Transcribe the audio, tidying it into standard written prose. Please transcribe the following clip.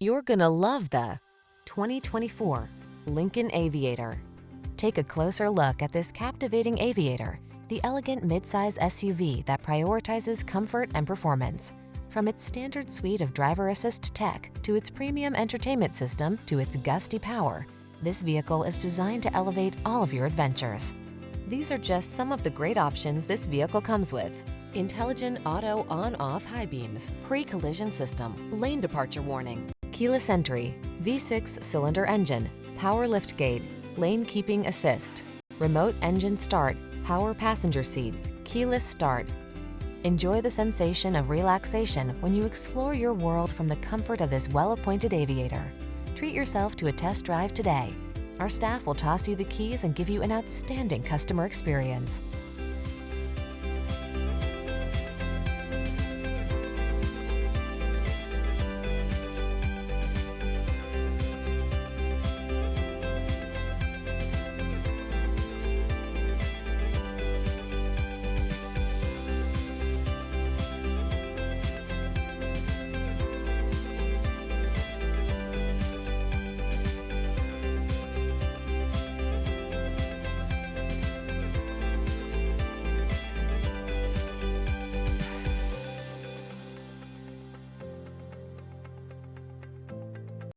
You're gonna love the 2024 Lincoln Aviator. Take a closer look at this captivating Aviator, the elegant midsize SUV that prioritizes comfort and performance. From its standard suite of driver assist tech to its premium entertainment system to its gusty power, this vehicle is designed to elevate all of your adventures. These are just some of the great options this vehicle comes with: intelligent auto on-off high beams, pre-collision system, lane departure warning, keyless entry, V6 cylinder engine, power liftgate, lane keeping assist, remote engine start, power passenger seat, keyless start. Enjoy the sensation of relaxation when you explore your world from the comfort of this well-appointed Aviator. Treat yourself to a test drive today. Our staff will toss you the keys and give you an outstanding customer experience.